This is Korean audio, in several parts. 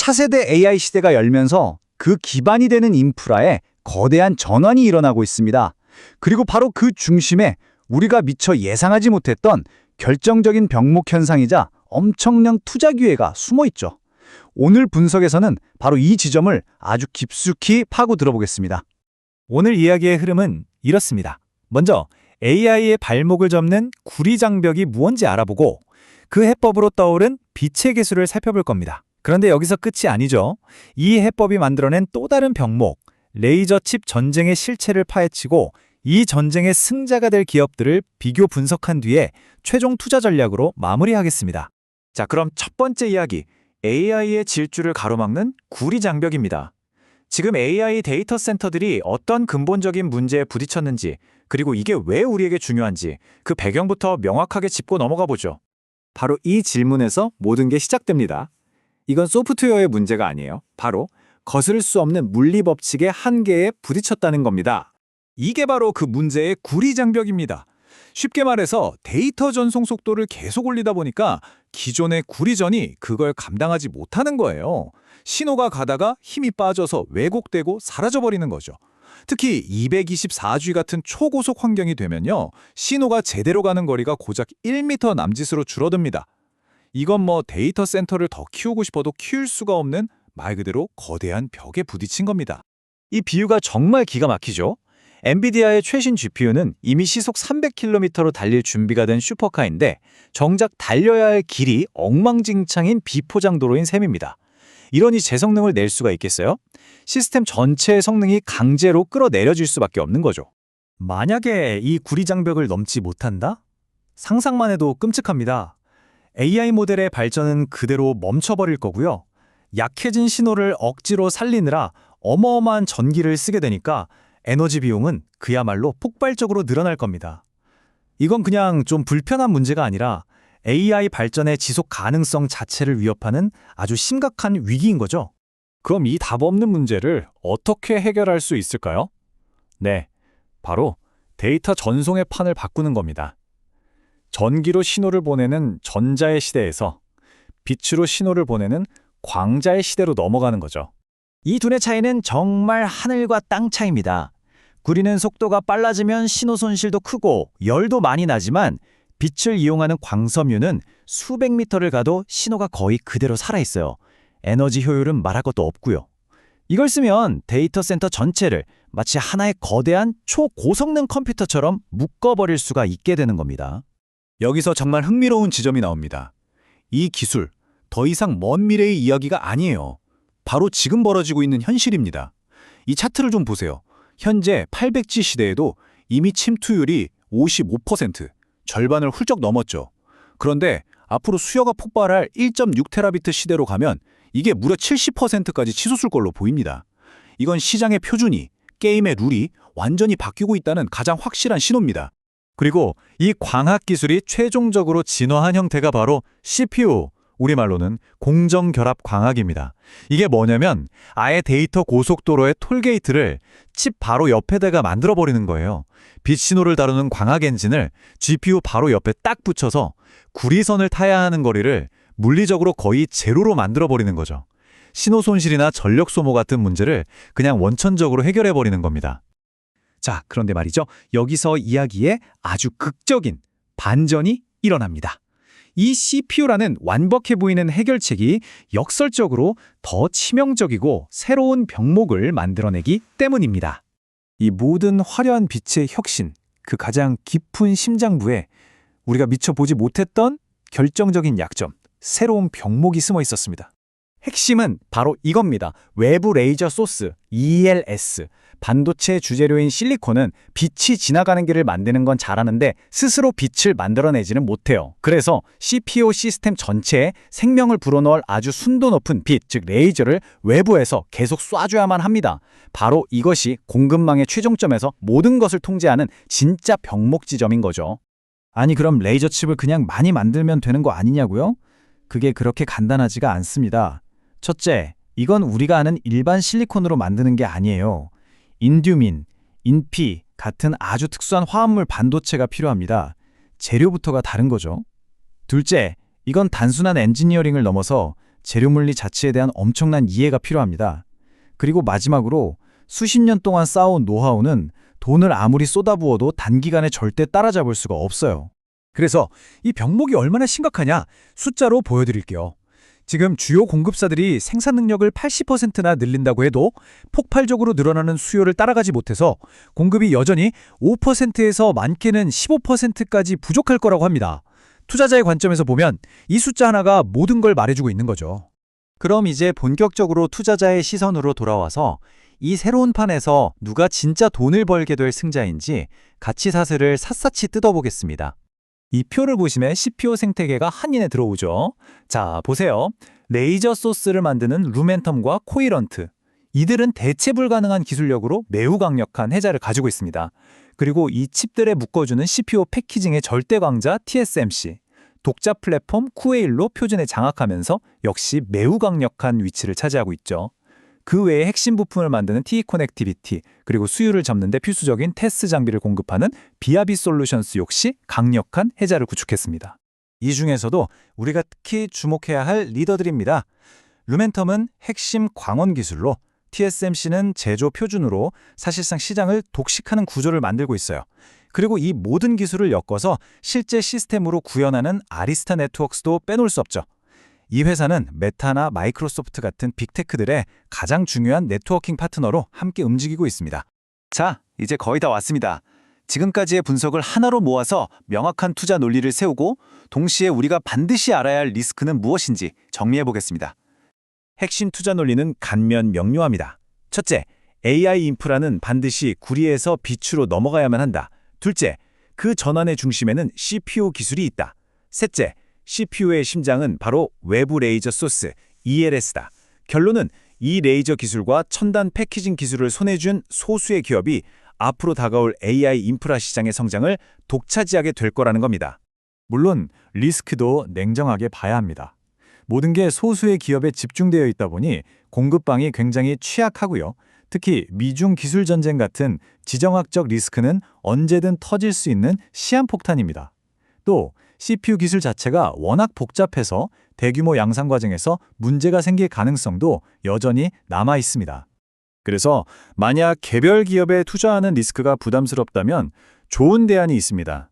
차세대 AI 시대가 열면서 그 기반이 되는 인프라에 거대한 전환이 일어나고 있습니다. 그리고 바로 그 중심에 우리가 미처 예상하지 못했던 결정적인 병목 현상이자 엄청난 투자 기회가 숨어 있죠. 오늘 분석에서는 바로 이 지점을 아주 깊숙이 파고 들어보겠습니다. 오늘 이야기의 흐름은 이렇습니다. 먼저 AI의 발목을 잡는 구리 장벽이 무언지 알아보고 그 해법으로 떠오른 빛의 기술을 살펴볼 겁니다. 그런데 여기서 끝이 아니죠. 이 해법이 만들어낸 또 다른 병목, 레이저 칩 전쟁의 실체를 파헤치고 이 전쟁의 승자가 될 기업들을 비교 분석한 뒤에 최종 투자 전략으로 마무리하겠습니다. 자, 그럼 첫 번째 이야기, AI의 질주를 가로막는 구리 장벽입니다. 지금 AI 데이터 센터들이 어떤 근본적인 문제에 부딪혔는지, 그리고 이게 왜 우리에게 중요한지 그 배경부터 명확하게 짚고 넘어가 보죠. 바로 이 질문에서 모든 게 시작됩니다. 이건 소프트웨어의 문제가 아니에요. 바로 거스를 수 없는 물리 법칙의 한계에 부딪혔다는 겁니다. 이게 바로 그 문제의 구리 장벽입니다. 쉽게 말해서 데이터 전송 속도를 계속 올리다 보니까 기존의 구리전이 그걸 감당하지 못하는 거예요. 신호가 가다가 힘이 빠져서 왜곡되고 사라져버리는 거죠. 특히 224G 같은 초고속 환경이 되면요, 신호가 제대로 가는 거리가 고작 1m 남짓으로 줄어듭니다. 이건 뭐 데이터 센터를 더 키우고 싶어도 키울 수가 없는 말 그대로 거대한 벽에 부딪힌 겁니다. 이 비유가 정말 기가 막히죠? 엔비디아의 최신 GPU는 이미 시속 300km로 달릴 준비가 된 슈퍼카인데 정작 달려야 할 길이 엉망진창인 비포장도로인 셈입니다. 이러니 제 성능을 낼 수가 있겠어요? 시스템 전체의 성능이 강제로 끌어내려질 수밖에 없는 거죠. 만약에 이 구리 장벽을 넘지 못한다? 상상만 해도 끔찍합니다. AI 모델의 발전은 그대로 멈춰버릴 거고요. 약해진 신호를 억지로 살리느라 어마어마한 전기를 쓰게 되니까 에너지 비용은 그야말로 폭발적으로 늘어날 겁니다. 이건 그냥 좀 불편한 문제가 아니라 AI 발전의 지속 가능성 자체를 위협하는 아주 심각한 위기인 거죠. 그럼 이 답 없는 문제를 어떻게 해결할 수 있을까요? 네, 바로 데이터 전송의 판을 바꾸는 겁니다. 전기로 신호를 보내는 전자의 시대에서 빛으로 신호를 보내는 광자의 시대로 넘어가는 거죠. 이 둘의 차이는 정말 하늘과 땅 차이입니다. 구리는 속도가 빨라지면 신호 손실도 크고 열도 많이 나지만 빛을 이용하는 광섬유는 수백 미터를 가도 신호가 거의 그대로 살아있어요. 에너지 효율은 말할 것도 없고요. 이걸 쓰면 데이터 센터 전체를 마치 하나의 거대한 초고성능 컴퓨터처럼 묶어버릴 수가 있게 되는 겁니다. 여기서 정말 흥미로운 지점이 나옵니다. 이 기술, 더 이상 먼 미래의 이야기가 아니에요. 바로 지금 벌어지고 있는 현실입니다. 이 차트를 좀 보세요. 현재 800G 시대에도 이미 침투율이 55%, 절반을 훌쩍 넘었죠. 그런데 앞으로 수요가 폭발할 1.6테라비트 시대로 가면 이게 무려 70%까지 치솟을 걸로 보입니다. 이건 시장의 표준이, 게임의 룰이 완전히 바뀌고 있다는 가장 확실한 신호입니다. 그리고 이 광학 기술이 최종적으로 진화한 형태가 바로 CPU, 우리말로는 공정결합 광학입니다. 이게 뭐냐면 아예 데이터 고속도로의 톨게이트를 칩 바로 옆에다가 만들어버리는 거예요. 빛 신호를 다루는 광학 엔진을 GPU 바로 옆에 딱 붙여서 구리선을 타야 하는 거리를 물리적으로 거의 제로로 만들어버리는 거죠. 신호 손실이나 전력 소모 같은 문제를 그냥 원천적으로 해결해버리는 겁니다. 자, 그런데 말이죠. 여기서 이야기에 아주 극적인 반전이 일어납니다. 이 CPU라는 완벽해 보이는 해결책이 역설적으로 더 치명적이고 새로운 병목을 만들어내기 때문입니다. 이 모든 화려한 빛의 혁신, 그 가장 깊은 심장부에 우리가 미처 보지 못했던 결정적인 약점, 새로운 병목이 숨어 있었습니다. 핵심은 바로 이겁니다. 외부 레이저 소스, ELS. 반도체 주재료인 실리콘은 빛이 지나가는 길을 만드는 건 잘하는데 스스로 빛을 만들어내지는 못해요. 그래서 CPU 시스템 전체에 생명을 불어넣을 아주 순도 높은 빛, 즉 레이저를 외부에서 계속 쏴줘야만 합니다. 바로 이것이 공급망의 최종점에서 모든 것을 통제하는 진짜 병목 지점인 거죠. 아니 그럼 레이저 칩을 그냥 많이 만들면 되는 거 아니냐고요? 그게 그렇게 간단하지가 않습니다. 첫째, 이건 우리가 아는 일반 실리콘으로 만드는 게 아니에요. 인듀민, 인피 같은 아주 특수한 화합물 반도체가 필요합니다. 재료부터가 다른 거죠. 둘째, 이건 단순한 엔지니어링을 넘어서 재료물리 자체에 대한 엄청난 이해가 필요합니다. 그리고 마지막으로 수십 년 동안 쌓아온 노하우는 돈을 아무리 쏟아부어도 단기간에 절대 따라잡을 수가 없어요. 그래서 이 병목이 얼마나 심각하냐 숫자로 보여드릴게요. 지금 주요 공급사들이 생산 능력을 80%나 늘린다고 해도 폭발적으로 늘어나는 수요를 따라가지 못해서 공급이 여전히 5%에서 많게는 15%까지 부족할 거라고 합니다. 투자자의 관점에서 보면 이 숫자 하나가 모든 걸 말해주고 있는 거죠. 그럼 이제 본격적으로 투자자의 시선으로 돌아와서 이 새로운 판에서 누가 진짜 돈을 벌게 될 승자인지 가치 사슬을 샅샅이 뜯어보겠습니다. 이 표를 보시면 CPO 생태계가 한눈에 들어오죠. 자, 보세요. 레이저 소스를 만드는 루멘텀과 코이런트. 이들은 대체 불가능한 기술력으로 매우 강력한 해자를 가지고 있습니다. 그리고 이 칩들에 묶어주는 CPU 패키징의 절대 강자 TSMC. 독자 플랫폼 쿠에일로 표준에 장악하면서 역시 매우 강력한 위치를 차지하고 있죠. 그 외에 핵심 부품을 만드는 T-커넥티비티, 그리고 수율을 잡는 데 필수적인 테스트 장비를 공급하는 비아비 솔루션스 역시 강력한 해자를 구축했습니다. 이 중에서도 우리가 특히 주목해야 할 리더들입니다. 루멘텀은 핵심 광원 기술로, TSMC는 제조 표준으로 사실상 시장을 독식하는 구조를 만들고 있어요. 그리고 이 모든 기술을 엮어서 실제 시스템으로 구현하는 아리스타 네트워크스도 빼놓을 수 없죠. 이 회사는 메타나 마이크로소프트 같은 빅테크들의 가장 중요한 네트워킹 파트너로 함께 움직이고 있습니다. 자, 이제 거의 다 왔습니다. 지금까지의 분석을 하나로 모아서 명확한 투자 논리를 세우고 동시에 우리가 반드시 알아야 할 리스크는 무엇인지 정리해 보겠습니다. 핵심 투자 논리는 간면 명료합니다. 첫째, AI 인프라는 반드시 구리에서 빛으로 넘어가야만 한다. 둘째, 그 전환의 중심에는 CPU 기술이 있다. 셋째, CPU의 심장은 바로 외부 레이저 소스, ELS다. 결론은 이 레이저 기술과 첨단 패키징 기술을 손에 쥔 소수의 기업이 앞으로 다가올 AI 인프라 시장의 성장을 독차지하게 될 거라는 겁니다. 물론 리스크도 냉정하게 봐야 합니다. 모든 게 소수의 기업에 집중되어 있다 보니 공급망이 굉장히 취약하고요. 특히 미중 기술 전쟁 같은 지정학적 리스크는 언제든 터질 수 있는 시한폭탄입니다. 또 CPU 기술 자체가 워낙 복잡해서 대규모 양산 과정에서 문제가 생길 가능성도 여전히 남아 있습니다. 그래서 만약 개별 기업에 투자하는 리스크가 부담스럽다면 좋은 대안이 있습니다.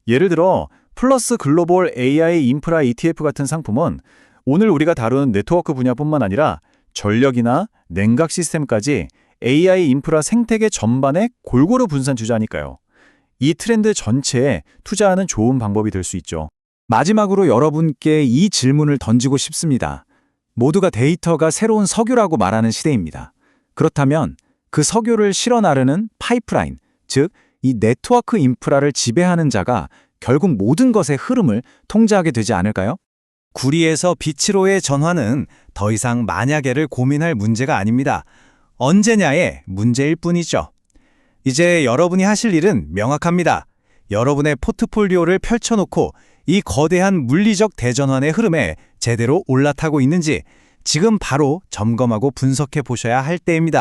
예를 들어 플러스 글로벌 AI 인프라 ETF 같은 상품은 오늘 우리가 다룬 네트워크 분야뿐만 아니라 전력이나 냉각 시스템까지 AI 인프라 생태계 전반에 골고루 분산 투자하니까요. 이 트렌드 전체에 투자하는 좋은 방법이 될 수 있죠. 마지막으로 여러분께 이 질문을 던지고 싶습니다. 모두가 데이터가 새로운 석유라고 말하는 시대입니다. 그렇다면 그 석유를 실어 나르는 파이프라인, 즉 이 네트워크 인프라를 지배하는 자가 결국 모든 것의 흐름을 통제하게 되지 않을까요? 구리에서 빛으로의 전환은 더 이상 만약에를 고민할 문제가 아닙니다. 언제냐의 문제일 뿐이죠. 이제 여러분이 하실 일은 명확합니다. 여러분의 포트폴리오를 펼쳐놓고 이 거대한 물리적 대전환의 흐름에 제대로 올라타고 있는지 지금 바로 점검하고 분석해 보셔야 할 때입니다.